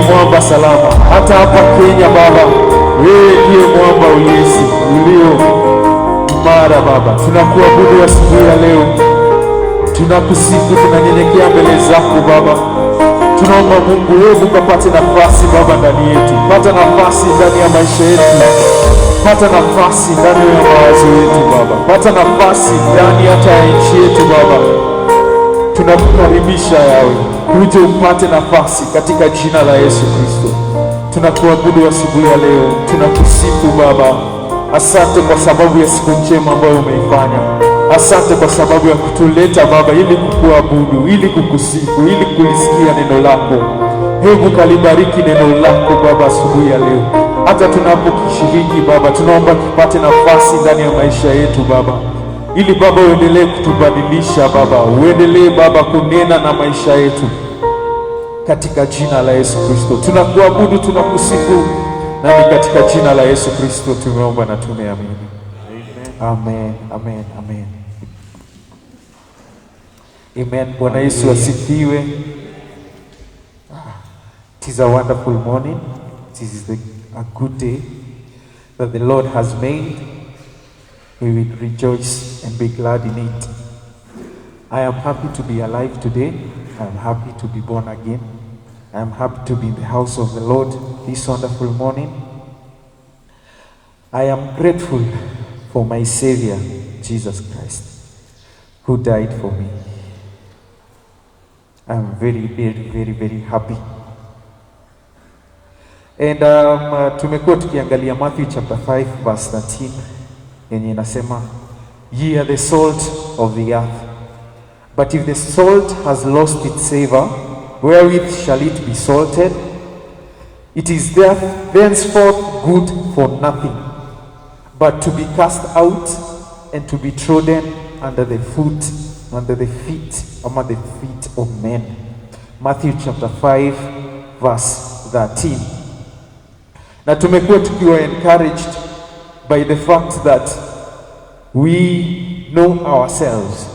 mwamba salama. Hata hapa Kenya Baba, wewe ndiye mwamba ulisi ulio imara Baba. Tunakuabudu asubuhi ya leo, tunakusifu, tunanyenyekea mbele zako Baba. Tunaomba Mungu wewe ukapate nafasi Baba ndani yetu, pata nafasi ndani ya maisha yetu, pata nafasi ndani ya mawazo yetu Baba, pata nafasi ndani hata ya nchi yetu Baba. tunakukaribisha yawe, uje upate nafasi katika jina la Yesu Kristo. Tunakuabudu asubuhi ya leo, tunakusifu Baba. Asante kwa sababu ya siku njema ambayo umeifanya. Asante kwa sababu ya kutuleta Baba ili kukuabudu, ili kukusifu, ili kulisikia neno lako. Hebu kalibariki neno lako Baba asubuhi ya leo. Hata tunapokishiriki Baba, tunaomba kipate nafasi ndani ya maisha yetu Baba, ili Baba uendelee kutubadilisha Baba, uendelee Baba kunena na maisha yetu katika jina la Yesu Kristo. Tunakuabudu, tunakusifu, na ni katika jina la Yesu Kristo tumeomba na tumeamini. Amen, amen, amen. Amen. Bwana Yesu asifiwe. It is a wonderful morning. This is a good day that the Lord has made. We will rejoice and be glad in it. I am happy to be alive today. I am happy to be born again. I am happy to be in the house of the Lord this wonderful morning. I am grateful for my Savior, Jesus Christ, who died for me. I am very, very, very, very happy. And tumekuwa tukiangalia Matthew chapter 5 verse 13 yenye inasema, ye are the salt of the earth, but if the salt has lost its savor, wherewith shall it be salted? It is thenceforth good for nothing, but to be cast out and to be trodden under the feet of men. Matthew chapter 5 verse 13. Na tumekuwa tukiwa encouraged by the fact that we know ourselves,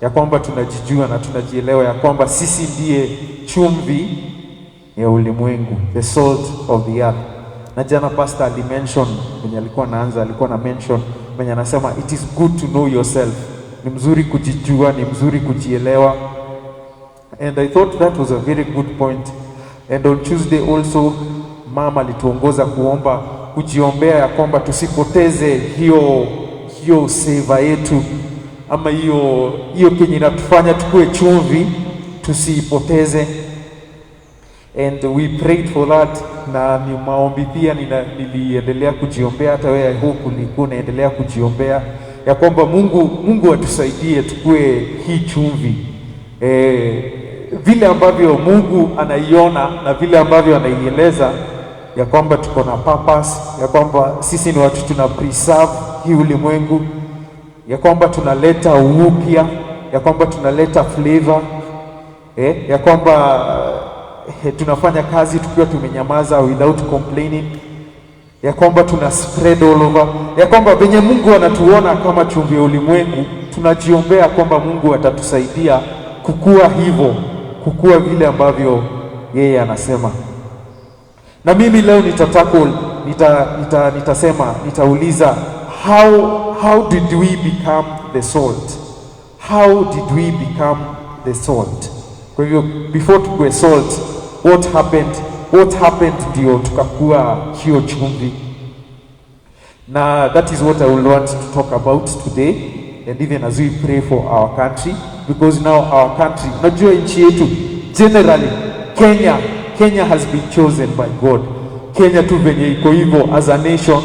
ya kwamba tunajijua na tunajielewa ya kwamba sisi ndiye chumvi ya ulimwengu, the salt of the earth. Na jana pastor alimention, mwenye alikuwa na mention mwenye anasema it is good to know yourself. Ni mzuri kujijua, ni mzuri kujielewa. And I thought that was a very good point. And on Tuesday also mama alituongoza kujiombea ya kwamba tusipoteze hiyo seva yetu, ama hiyo kenye inatufanya tukue chumvi, tusiipoteze. And we prayed for that, na ni maombi pia niliendelea kujiombea. Hata wewe I hope ulikuwa unaendelea kujiombea ya kwamba Mungu atusaidie tukue hii chumvi, vile ambavyo Mungu anaiona na vile ambavyo anaieleza, ya kwamba tuko na purpose, ya kwamba sisi ni watu tuna preserve hii ulimwengu, ya kwamba tunaleta upya, ya kwamba tunaleta flavor, ya kwamba tunafanya kazi tukiwa tumenyamaza without complaining, ya kwamba tuna spread all over, ya kwamba venye Mungu anatuona kama chumvi ya ulimwengu, tunajiombea kwamba Mungu atatusaidia kukua hivyo, kukua vile ambavyo yeye anasema. Na mimi leo nitauliza how did we become the salt? How did we become the salt? Kwa hivyo before tukue salt, what happened ndio tukakuwa hiyo chumvi. Na that is what I will want to talk about today, and even as we pray for our country, because now our country, unajua nchi yetu generally, Kenya has been chosen by God. Kenya tu venye iko hivyo as a nation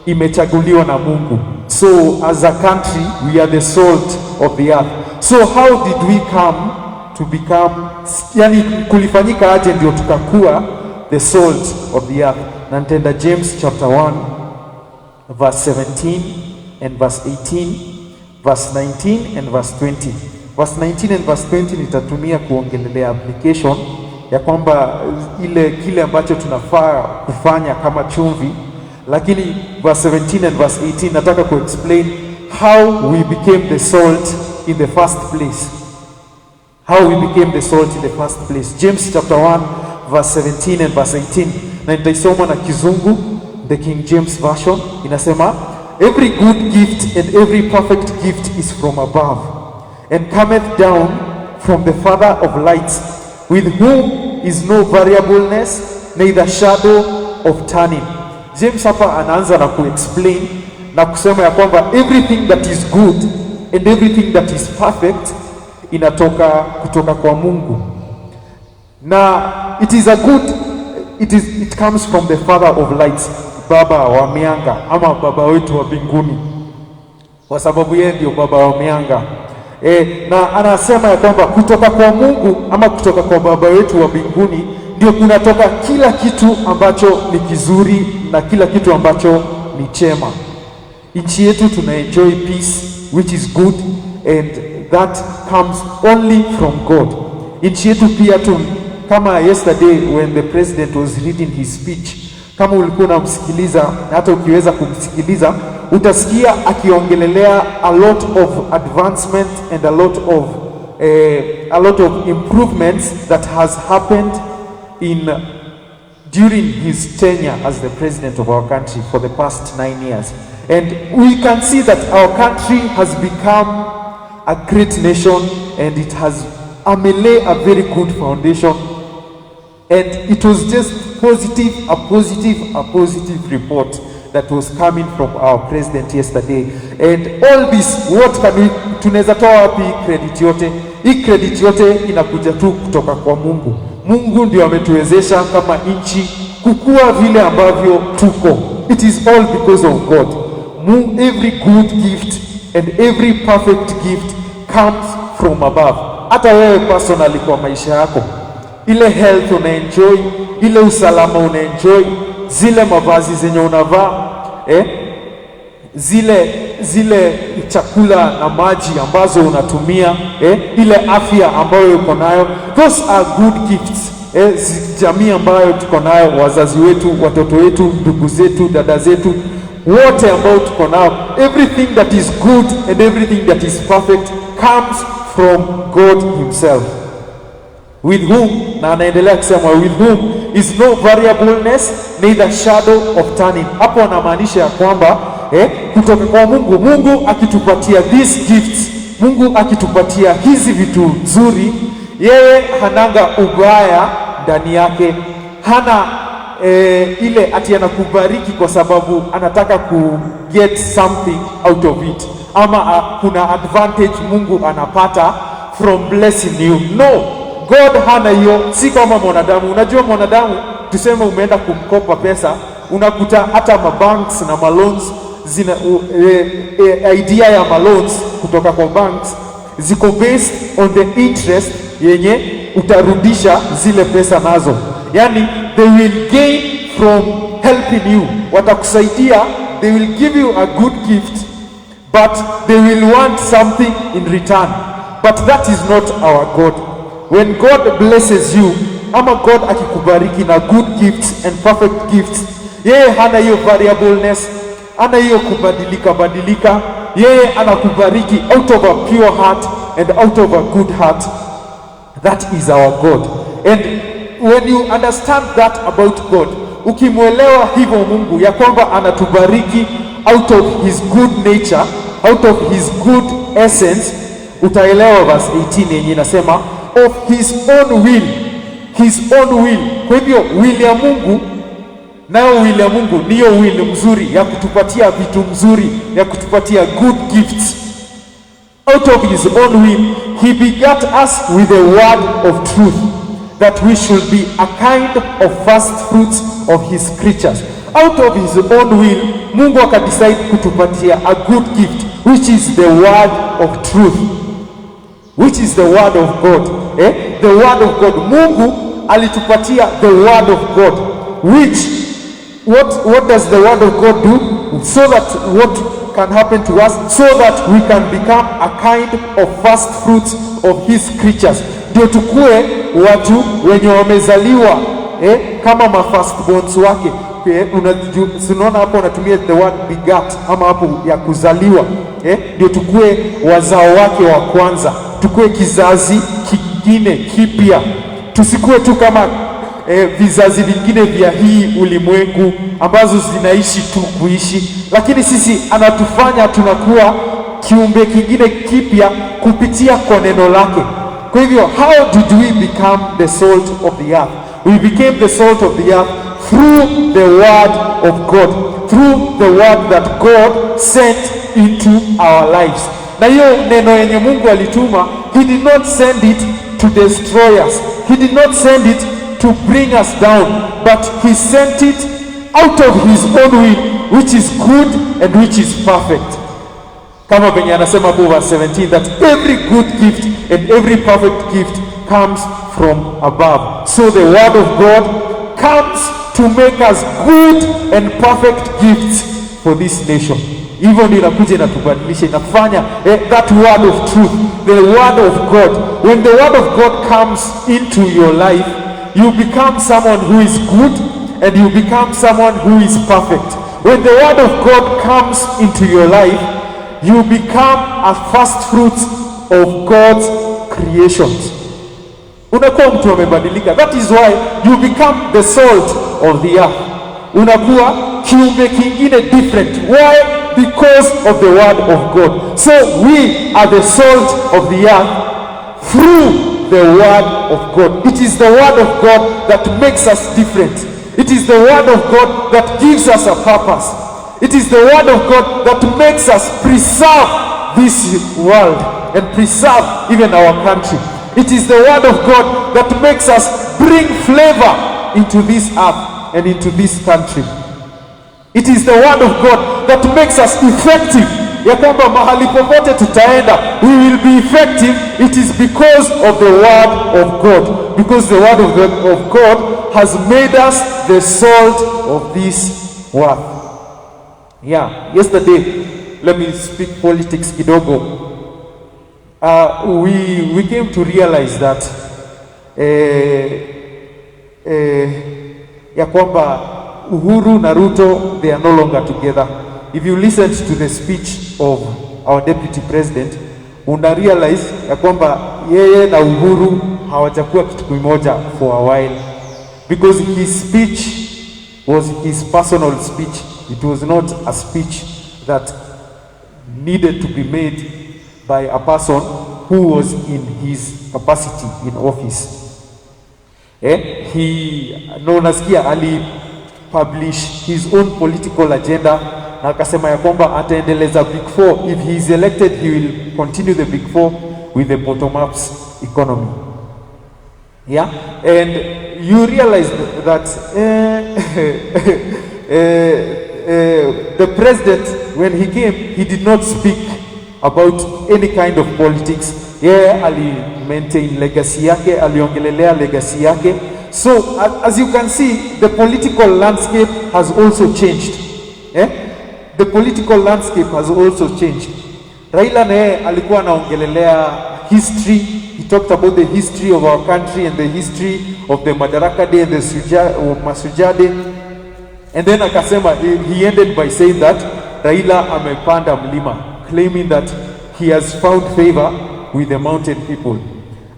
imechaguliwa na Mungu. So as a country we are the salt of the earth. So how did we come to become, yani kulifanyika aje ndio tukakuwa the salt of the earth? Na nitaenda James chapter 1 verse 17 and verse 18, verse 19 and verse 20. Verse 19 and verse 20 nitatumia kuongelelea application ya kwamba kile ambacho tunafaa kufanya kama chumvi, lakini verse 17 and verse 18 nataka explain how we became the salt in the first place. How we became the salt in the first place. James chapter 1 verse 17 and verse 18. Na nitaisoma na Kizungu, the King James version. Inasema, every good gift and every perfect gift is from above, and cometh down from the Father of lights, with whom is no variableness, neither shadow of turning. James hapa anaanza na kuexplain na kusema ya kwamba everything that is good and everything that is perfect inatoka kutoka kwa Mungu, na it comes from the Father of lights, Baba wa mianga ama Baba wetu wa mbinguni, kwa sababu yeye ndio Baba wa mianga. Na anasema ya kwamba kutoka kwa Mungu ama kutoka kwa Baba wetu wa mbinguni ndio kunatoka kila kitu ambacho ni kizuri na kila kitu ambacho ni chema. Nchi yetu tuna enjoy peace which is good, and that comes only from God. Nchi yetu pia kama yesterday when the president was reading his speech, kama ulikuwa unamsikiliza, hata ukiweza kumsikiliza utasikia akiongelelea a lot of advancement and a lot of improvements that has happened during his tenure as the president of our country for the past 9 years. And we can see that our country has become a great nation, and it has laid a very good foundation. And it was just a positive report that was coming from our president yesterday. And all this, tunaweza toa wapi credit yote? Hii credit yote inakuja tu kutoka kwa Mungu. Mungu ndio ametuwezesha kama nchi kukua vile ambavyo tuko. It is all because of God. Every good gift and every perfect gift comes from above. Hata wewe personally kwa maisha yako, ile health unaenjoy, ile usalama unaenjoy, zile mavazi zenye unavaa, zile chakula na maji ambazo unatumia, ile afya ambayo uko nayo, those are good gifts. Jamii ambayo tuko nayo, wazazi wetu, watoto wetu, ndugu zetu, dada zetu, wote ambao tuko nao, everything that is good and everything that is perfect comes from God himself, with whom, na anaendelea kusema, with whom is no variableness neither shadow of turning. Hapo anamaanisha ya kwamba kutoka kwa Mungu akitupatia these gifts, Mungu akitupatia hizi vitu nzuri, yeye hananga ubaya ndani yake. Hana ile ati anakubariki kwa sababu anataka ku get something out of it, ama kuna advantage Mungu anapata from blessing you. No, God hana hiyo. Si kama mwanadamu. Unajua mwanadamu, tuseme umeenda kumkopa pesa, unakuta hata mabanks na maloans zina idea ya maloans kutoka kwa banks ziko based on the interest yenye utarudisha zile pesa nazo. Yani they will gain from helping you. Watakusaidia, they will give you a good gift, but they will want something in return. But that is not our God. When God blesses you, ama God akikubariki na good gifts and perfect gifts, yeye hana hiyo variableness, hana hiyo kubadilika. Yeye anakubariki out of a pure heart and out of a good heart. That is our God. And when you understand that about God, ukimwelewa hivyo Mungu ya kwamba anatubariki out of his good nature, out of his good essence, utaelewa verse 18 yenye inasema of his own will. Kwa hivyo will ya Mungu, nayo will ya Mungu niyo will mzuri ya kutupatia vitu mzuri, ya kutupatia good gifts. Out of his own will he begat us with a word of truth, that we should be a kind of first fruits of his creatures. Out of his own will, Mungu akadecide kutupatia a good gift, which is the word of truth, which is the word of God. The word of God. Mungu alitupatia the word of God, which what does the word of God do? So that what can happen to us, so that we can become a kind of first fruits of his creatures. Ndio tukue watu wenye wamezaliwa kama ma firstborns wake. Unaona hapo unatumia the word begat, ama hapo ya kuzaliwa. Ndio tukue wazao wake wa kwanza, tukue kizazi kingine kipya. Tusikue tu kama vizazi vingine vya hii ulimwengu ambazo zinaishi tu kuishi, lakini sisi anatufanya tunakuwa kiumbe kingine kipya kupitia kwa neno lake. Kwa hivyo, how did we become the salt of the earth? We became the salt of the earth through the word of God, through the word that God sent into our lives. Na hiyo neno yenye Mungu alituma, he did not send it to destroy us. He did not send it to bring us down, but he sent it out of his own will, which is good and which is perfect. Kama venye anasema hapo verse 17, that every good gift and every perfect gift comes from above. So the word of God comes to make us good and perfect gifts for this nation. Hivyo ndio inakuja inatubadilisha, inafanya that word of truth, the word of God. When the word of God comes into your life, you become someone who is good and you become someone who is perfect. When the word of God comes into your life, you become a first fruits of God's creations. Unakuwa mtu amebadilika. That is why you become the salt of the earth. Unakuwa kiumbe kingine different. Why? Because of the word of God. So we are the salt of the earth through the word of God. It is the word of God that makes us different. It is the word of God that gives us a purpose. It is the word of God that makes us preserve this world and preserve even our country. It is the word of God that makes us bring flavor into this earth and into this country. It is the word of God that makes us effective. Ya kwamba mahali popote tutaenda, we will be effective. It is because of the word of God. Because the word of God has made us the salt of this world. Yeah, yesterday, let me speak politics kidogo. We came to realize that ya kwamba Uhuru na Ruto, they are no longer together. If you listen to the speech of our deputy president, una realize ya kwamba yeye na Uhuru hawajakuwa kitu kimoja for a while, because his speech was his personal speech. It was not a speech that needed to be made by a person who was in his capacity in office. Nasikia ali publish his own political agenda, na akasema ya kwamba ataendeleza Big Four. If he is elected, he will continue the Big Four with the bottom-up economy. Yeah, and you realize that the president, when he came, he did not speak about any kind of politics. Ali maintain legacy yake, aliongelelea legacy yake. So as you can see, the political landscape has also changed. The political landscape has also changed. Raila naye alikuwa anaongelelea history. He talked about the history of our country and the history of the Madaraka Day and the Mashujaa Day. And then akasema, he ended by saying that Raila amepanda mlima, claiming that he has found favor with the mountain people.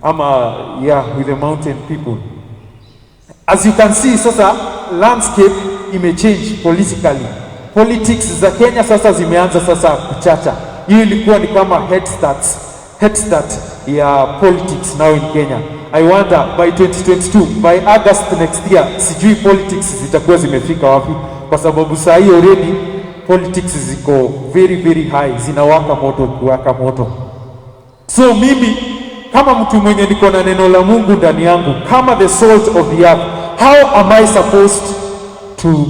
With the mountain people. As you can see, sasa landscape imechange politically. Politics za Kenya sasa zimeanza sasa kuchacha. Hii ilikuwa ni kama head start ya politics now in Kenya. I wonder by 2022, by August next year, sijui politics zitakuwa zimefika wapi, kwa sababu saa hii already politics ziko very very high, zinawaka moto kuwaka moto. So mimi kama mtu mwenye niko na neno la Mungu ndani yangu, kama the salt of the earth, how am I supposed to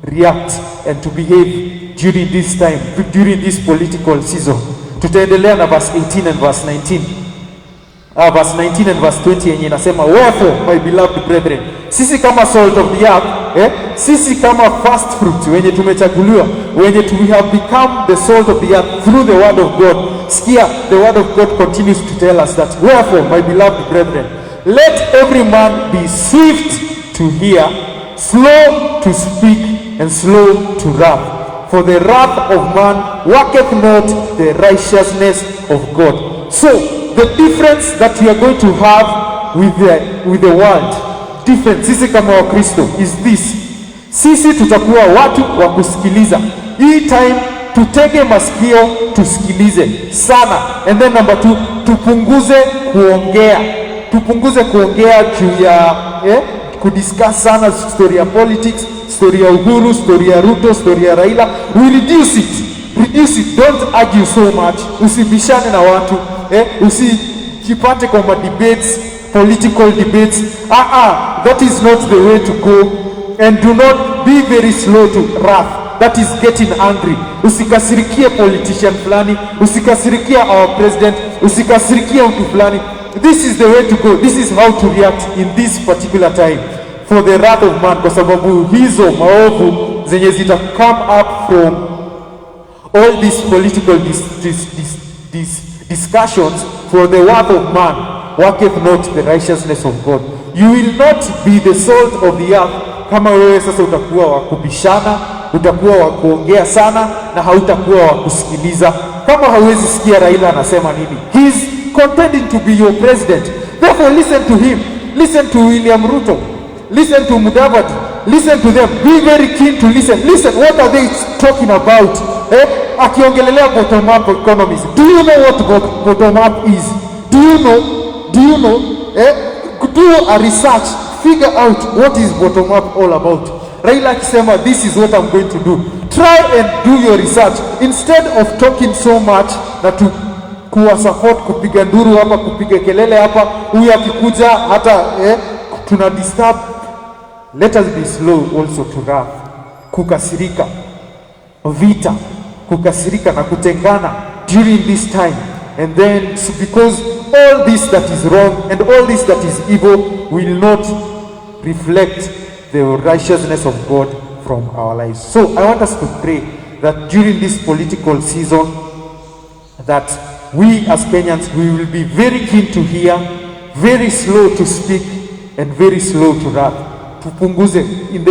react and to behave during this time, during this political season? Tutaendelea na verse 18 and verse 19. Verse 19 and verse 20 yenye inasema, wherefore my beloved brethren, sisi kama salt of the earth, sisi kama first fruit wenye tumechaguliwa, wenye we have become the salt of the earth through the word of God. Sikia, the word of God continues to tell us that, wherefore my beloved brethren, let every man be swift to hear, slow to speak, and slow to wrath. For the wrath of man worketh not the righteousness of God. So the difference that we are going to have with the world, difference sisi kama Wakristo, is this: sisi tutakuwa watu wa kusikiliza. Hii time tutege masikio tusikilize sana. And then number 2, tupunguze kuongea juu ya kudiscuss sana story ya politics, story ya Uhuru, story ya Ruto, story ya Raila. We reduce it. don't argue so much. Usibishane na watu, usijipate kwa debates, political debates. That is not the way to go. And do not be very slow to wrath. That is getting angry. Usikasirikie politician fulani, usikasirikie our president, usikasirikie mtu fulani. This is the way to go. This is how to react in this particular time for the wrath of man, kwa sababu hizo maovu zenye zita come up from all these political discussions, for the wrath of man worketh not the righteousness of God. You will not be the salt of the earth kama wewe sasa utakuwa wa kubishana, utakuwa wa kuongea sana na hautakuwa wa kusikiliza. Kama hauwezi sikia Raila anasema nini, he is contending to be your president, therefore listen to him. Listen to William Ruto, listen to Mudavadi, listen to them. Be very keen to listen. What are they talking about? Akiongelelea bottom up economies. Do you know what bottom up is? Do you know? Do a research, figure out what is bottom up all about. Raila akisema this is what I'm going to do, try and do your research instead of talking so much na kuwa support, kupiga nduru hapa, kupiga kelele hapa, huyu akikuja hata tuna disturb. Let us be slow also to wrath, kukasirika, vita, kukasirika na kutengana during this time. And then because all this that is wrong and all this that is evil will not reflect the righteousness of God from our lives. So I want us to pray that during this political season, that we as Kenyans, we will be very keen to hear, very slow to speak, and very slow to wrath. Tupunguze in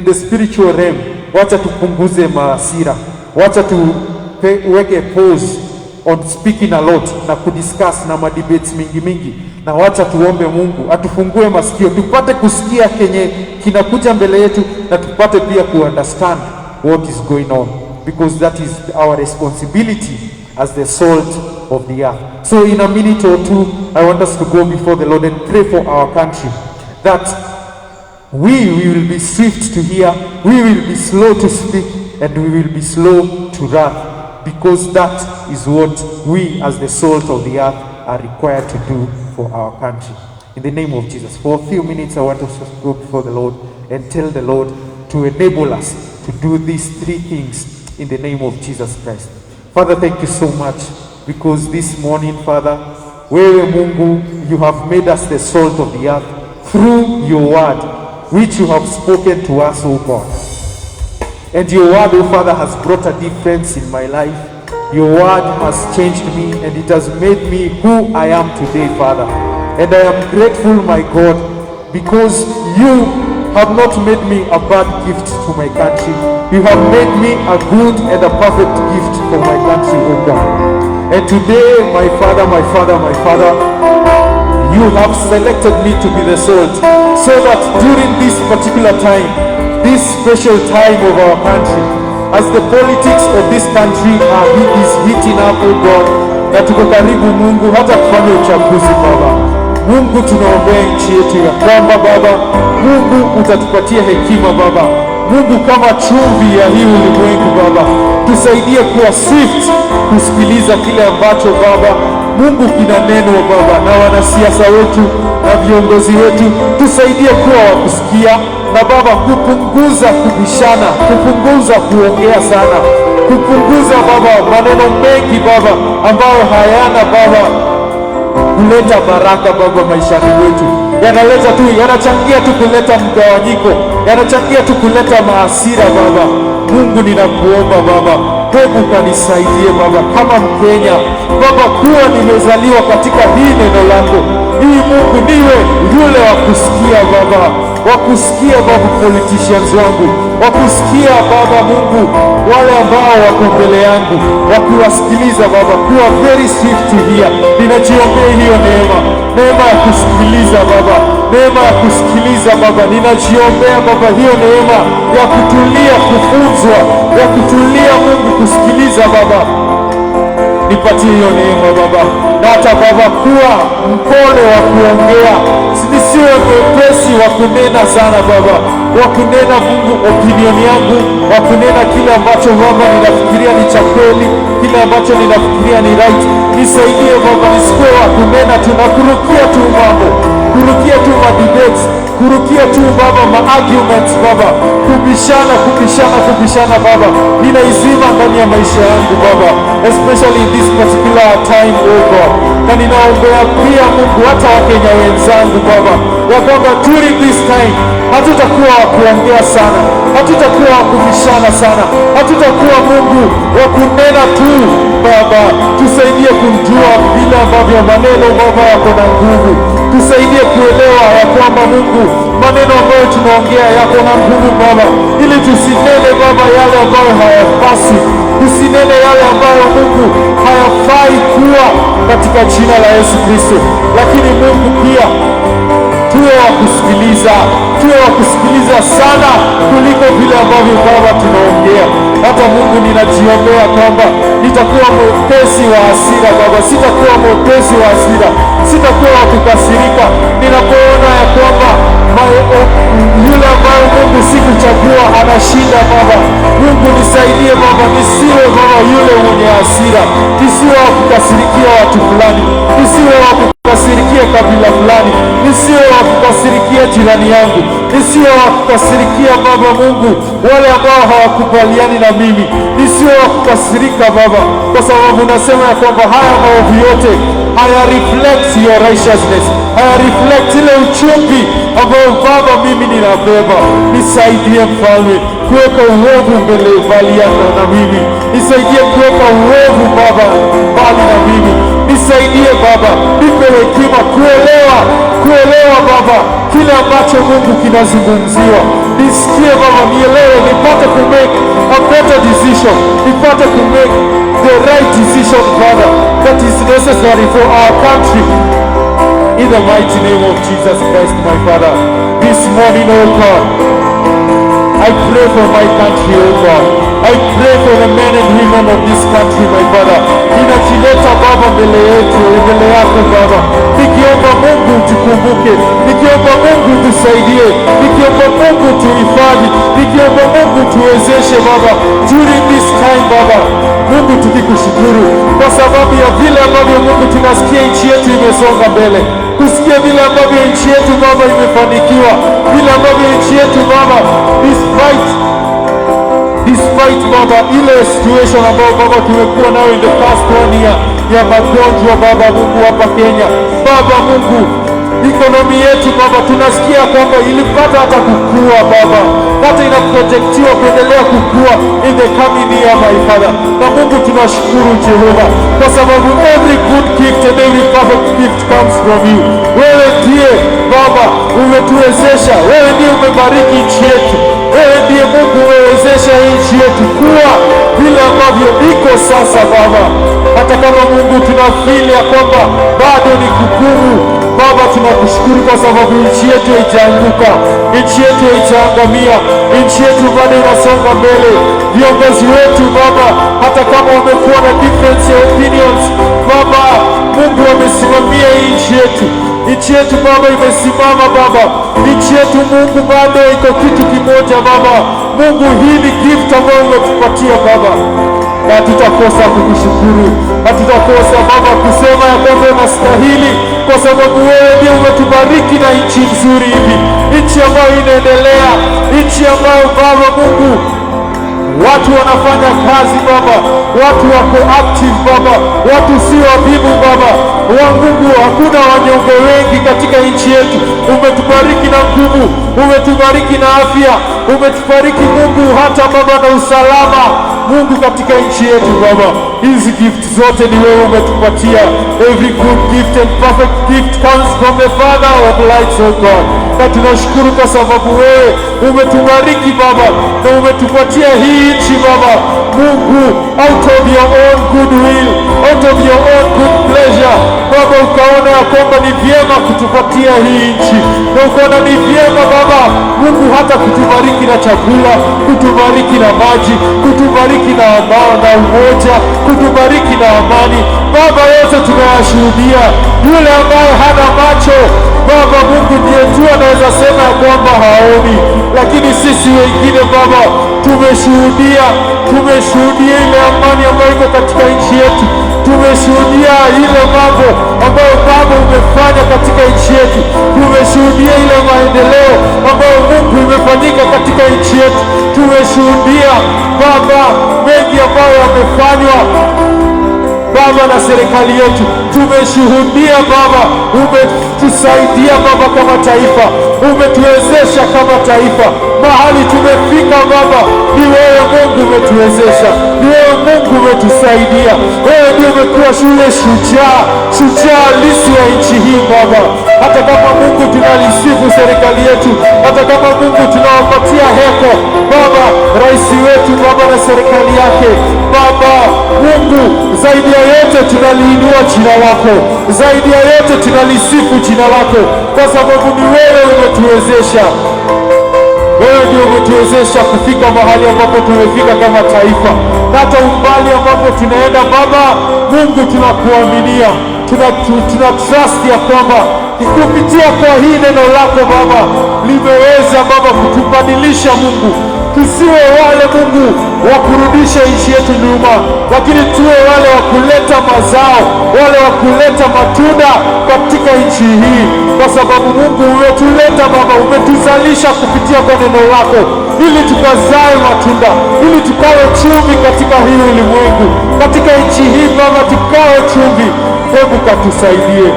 the spiritual realm, wacha tupunguze maasira, wacha tuweke pause on speaking a lot na kudiscuss na madebates mingi, na wacha tuombe Mungu atufungue masikio tupate kusikia kenye kinakuja mbele yetu, na tupate pia understand what is going on, because that is our responsibility as the salt of the earth. So in a minute or two, I want us to go before the Lord and pray for our country, that we will be swift to hear, we will be slow to speak, and we will be slow to wrath, because that is what we as the salt of the earth are required to do for our country. In the name of Jesus, for a few minutes I want us to go before the Lord and tell the Lord to enable us to do these three things in the name of Jesus Christ. Father, thank you so much, because this morning, Father, wewe Mungu, you have made us the salt of the earth through your word, which you have spoken to us, O God. And your word, O Father, has brought a difference in my life. Your word has changed me, and it has made me who I am today, Father. And I am grateful, my God, because you have not made me a bad gift to my country. You have made me a good and a perfect gift for my country, O God. And today, my Father, you have selected me to be the salt, so that during this particular time, this special time of our country, as the politics of this country is heating up, O God, na tuko karibu Mungu hata kufanya uchaguzi, Baba Mungu, tunaombea nchi yetu ya kwamba Baba Mungu utatupatia hekima, Baba Mungu, kama chumvi ya hii ulimwengu, Baba tusaidie kuwa swift kusikiliza kile ambacho Baba Mungu kina neno, Baba, na wanasiasa wetu na viongozi wetu tusaidie kuwa wa kusikia, na Baba kupunguza kubishana, kupunguza kuongea sana, kupunguza Baba maneno mengi Baba ambayo hayana Baba kuleta baraka Baba maishani wetu, yanachangia tu kuleta mgawanyiko, yanachangia tu kuleta maasira Baba Mungu. Ninakuomba Baba, hebu kanisaidie Baba kama Mkenya Baba, kuwa nimezaliwa katika hii neno lako, hii Mungu niwe yule wa kusikia Baba, wa kusikia Baba politicians wangu, wa kusikia Baba Mungu wale ambao wako mbele yangu, wa kuwasikiliza Baba, kuwa very swift to hear. Ninajiombea hiyo neema ya kusikiliza Baba, neema ya kusikiliza Baba, ninajiombea Baba hiyo neema ya kutulia, kufunzwa, ya kutulia Mungu, kusikiliza Baba, nipatie hiyo neema Baba, na hata Baba kuwa mpole wa kuongea, nisiwe mwepesi wa kunena sana Baba, wa kunena Mungu opinion yangu, wa kunena kile ambacho Baba ninafikiria ni cha kweli, kile ambacho ninafikiria ni right. Nisaidie Baba, nisikuwe wa kunena tunakurukia tu mambo, kurukia tu debates, kurukia tu Baba arguments Baba, kubishana Baba. Ninaizima ndani ya maisha yangu Baba, especially in this particular time oh God. Na ninaombea pia Mungu hata Wakenya wenzangu Baba, ya kwamba during this time hatutakuwa wa kuongea sana, hatutakuwa wa kubishana sana, hatutakuwa Mungu wa kunena tu Baba. Tusaidie kumjua vile ambavyo maneno Baba yako na nguvu. Tusaidie kuelewa ya kwamba Mungu maneno ambayo tunaongea yako na nguvu Baba, ili tusinene Baba yale ambayo hayapaswi, tusinene yale ambayo Mungu hayafai kuwa, katika jina la Yesu Kristo. Lakini Mungu pia tuwe wa kusikiliza sana kuliko vile ambavyo Baba tunaongea. Hata Mungu ninajiombea kwamba nitakuwa mwepesi wa hasira Baba, sitakuwa mwepesi wa hasira, sitakuwa wa kukasirika ninapoona ya kwamba yule ambaye Mungu sikuchagua anashinda Baba. Mungu nisaidie Baba, nisiwe Baba yule mwenye hasira, nisiwe wa kukasirikia watu fulani, nisiwe wa kukasirikia kabila fulani, nisiwe wa kukasirikia jirani yangu, nisiwe wa kukasirikia Baba Mungu wale ambao hawakubaliani na mimi, nisiwe wa kukasirika Baba, kwa sababu nasema ya kwamba haya maovu yote haya reflect your righteousness, haya reflect ile uchumbi ambao Baba mimi ninabeba. Nisaidie Mfalme kuweka uovu mbali na mimi, nisaidie kuweka uovu Baba mbali na mimi, nisaidie Baba, nipe hekima kuelewa Baba kile ambacho Mungu kinazungumziwa. Nisikie Baba, nielewe, nipate ku make a better decision, nipate ku make the right decision Father that is necessary for our country, in the mighty name of Jesus Christ my Father. This morning oh God, I pray for my country oh God, I pray for the men and women of this country my Father. Ninajileta Baba mbele yako Baba, nikiomba Mungu tukumbuke, nikiomba Mungu tusaidie, nikiomba Mungu tuhifadhi, nikiomba Mungu tuwezeshe Baba during this time Baba. Mungu tukikushukuru kwa sababu ya vile ambavyo Mungu tunasikia nchi yetu imesonga mbele, kusikia vile ambavyo nchi yetu Baba imefanikiwa, vile ambavyo nchi yetu Baba despite Baba ile situation ambayo Baba tumekuwa nayo in the past 1 year ya magonjwa Baba Mungu hapa Kenya. Baba Mungu, ekonomi yetu Baba tunasikia kwamba ilipata hata kukua Baba, hata inaprojektiwa kuendelea kukua in the coming year my Father. Na Mungu tunashukuru Jehova, kwa sababu every good gift and every perfect gift comes from you. Wewe ndiye Baba umetuwezesha, wewe ndiye umebariki nchi yetu, wewe ndiye Mungu umewezesha nchi yetu kuwa vile ambavyo iko sasa Baba. Hata kama Mungu tunafeel ya kwamba bado ni kugumu Baba, tunakushukuru kwa sababu nchi yetu haijaanguka, nchi yetu haijaangamia, nchi yetu bado inasonga mbele. Viongozi wetu Baba, hata kama wamekuwa na difference of opinions Baba Mungu, wamesimamia nchi yetu. Nchi yetu Baba imesimama Baba, nchi yetu Mungu bado iko kitu kimoja Baba Mungu. Hii ni gift ambayo umetupatia Baba, na hatutakosa kukushukuru, hatutakosa Baba kusema ya kwamba unastahili, kwa sababu wewe ndiye umetubariki na nchi nzuri hivi, nchi ambayo inaendelea, nchi ambayo Baba Mungu watu wanafanya kazi Baba, watu wako active Baba, watu si wavivu Baba wa Mungu. Hakuna wanyonge wengi katika nchi yetu. Umetubariki na nguvu, umetubariki na afya, umetubariki Mungu hata Baba na usalama Mungu katika nchi yetu Baba. Hizi gift zote ni wewe umetupatia. Every good gift and perfect gift comes from the Father of lights oh God. Na tunashukuru kwa sababu wewe umetubariki Baba na umetupatia hii nchi Baba Mungu, out of your own good will, out of your own good pleasure Baba, ukaona ya kwamba ni vyema kutupatia hii nchi, na ukaona ni vyema Baba Mungu hata kutubariki na chakula, kutubariki na maji, kutubariki na umoja, kutubariki na amani Baba. Yote tunayashuhudia. Yule ambaye hana macho Baba Mungu ndiye tu anaweza sema haoni, lakini sisi wengine Baba tumeshuhudia ile amani ambayo iko katika nchi yetu. Tumeshuhudia ile mambo ambayo Baba umefanya katika nchi yetu. Tumeshuhudia ile maendeleo ambayo Mungu imefanyika katika nchi yetu. Tumeshuhudia Baba mengi ambayo yamefanywa Baba na serikali yetu. Tumeshuhudia Baba, umetusaidia Baba kama taifa, umetuwezesha kama taifa. Mahali tumefika Baba, ni wewe Mungu umetuwezesha, ni wewe Mungu umetusaidia. Wewe ndio umekuwa shule shujaa halisi ya nchi hii Baba. Hata kama Mungu tunalisifu serikali yetu, hata kama Mungu tunawapatia heko Baba rais wetu Baba na serikali yake Baba Mungu, zaidi ya yote tunaliinua jina lako, zaidi ya yote tunalisifu jina lako, kwa sababu ni wewe umetuwezesha. Wewe ndio umetuwezesha kufika mahali ambapo tumefika kama taifa, na hata umbali ambapo tunaenda Baba Mungu, tunakuaminia, tuna trust ya kwamba kupitia kwa hii neno lako Baba limeweza Baba kutubadilisha Mungu. Tusiwe wale Mungu wa kurudisha nchi yetu nyuma, lakini tuwe wale wa kuleta mazao, wale wa kuleta matunda katika nchi hii, kwa sababu Mungu umetuleta Baba, umetuzalisha kupitia kwa neno lako, ili tukazae matunda, ili tukawe chumvi katika hii ulimwengu, katika nchi hii Baba, tukawe chumvi. Hebu katusaidie,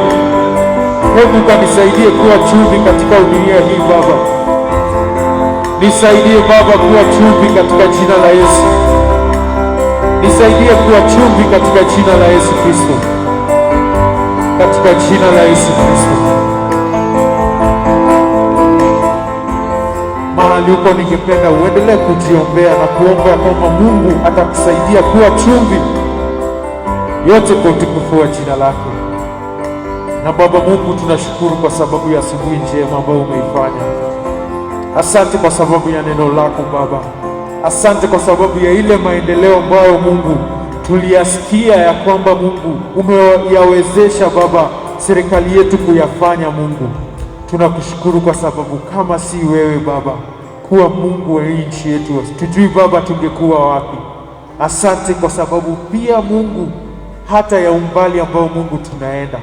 hebu kanisaidie kuwa chumvi katika dunia hii Baba. Nisaidie Baba kuwa chumvi katika jina la Yesu. Nisaidie kuwa chumvi katika jina la Yesu Kristo. Katika jina la Yesu Kristo. Mahali uko ningependa uendelee kujiombea na kuomba kwamba Mungu atakusaidia kuwa chumvi, yote kwa utukufu wa jina lake. Na Baba Mungu, tunashukuru kwa sababu ya asubuhi njema ambayo umeifanya. Asante kwa sababu ya neno lako Baba. Asante kwa sababu ya ile maendeleo ambayo Mungu tuliyasikia ya kwamba Mungu umeyawezesha Baba serikali yetu kuyafanya. Mungu, tunakushukuru kwa sababu kama si wewe Baba kuwa Mungu wa nchi yetu, tujui Baba tungekuwa wapi. Asante kwa sababu pia Mungu hata ya umbali ambao Mungu tunaenda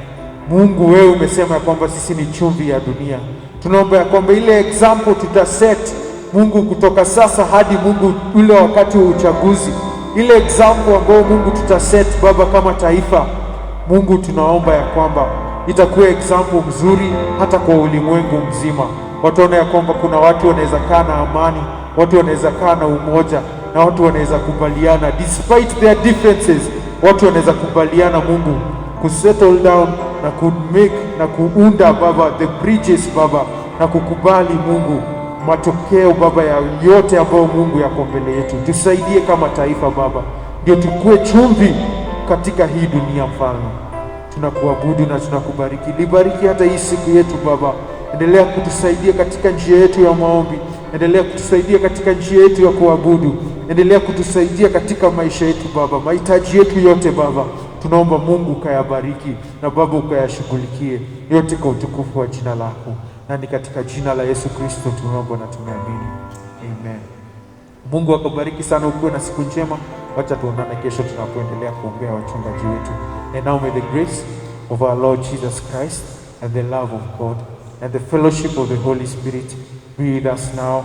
Mungu, wewe umesema ya kwamba sisi ni chumvi ya dunia. Tunaomba ya kwamba ile example tutaset Mungu kutoka sasa hadi Mungu ule wakati wa uchaguzi, ile example ambayo Mungu tutaset Baba kama taifa Mungu, tunaomba ya kwamba itakuwa example mzuri hata kwa ulimwengu mzima. Watu wana ya kwamba kuna watu wanaweza kaa na amani, watu wanaweza kaa na umoja, na watu wanaweza kubaliana despite their differences. Watu wanaweza kubaliana Mungu kusettle down na kumake na kuunda Baba the bridges Baba, na kukubali Mungu matokeo Baba ya yote ambayo Mungu yako mbele yetu. Tusaidie kama taifa Baba, ndio tukue chumvi katika hii dunia. Mfalme, tunakuabudu na tunakubariki. Libariki hata hii siku yetu Baba, endelea kutusaidia katika njia yetu ya maombi, endelea kutusaidia katika njia yetu ya kuabudu, endelea kutusaidia katika maisha yetu Baba, mahitaji yetu yote Baba tunaomba Mungu ukayabariki na Baba ukayashughulikie yote kwa utukufu wa jina lako, na ni katika jina la Yesu Kristo tunaomba na tumeamini, amen. Mungu akabariki sana, ukuwe na siku njema. Wacha tuonane kesho tunapoendelea kuombea wachungaji wetu. And now may the grace of our Lord Jesus Christ and the love of God and the fellowship of the Holy Spirit be with us now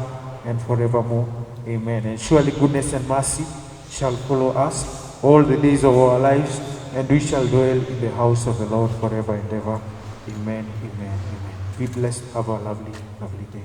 and forevermore, amen. And surely goodness and mercy shall follow us all the days of our lives, and we shall dwell in the house of the Lord forever and ever. Amen, amen, amen. Be blessed. Have a lovely, lovely day.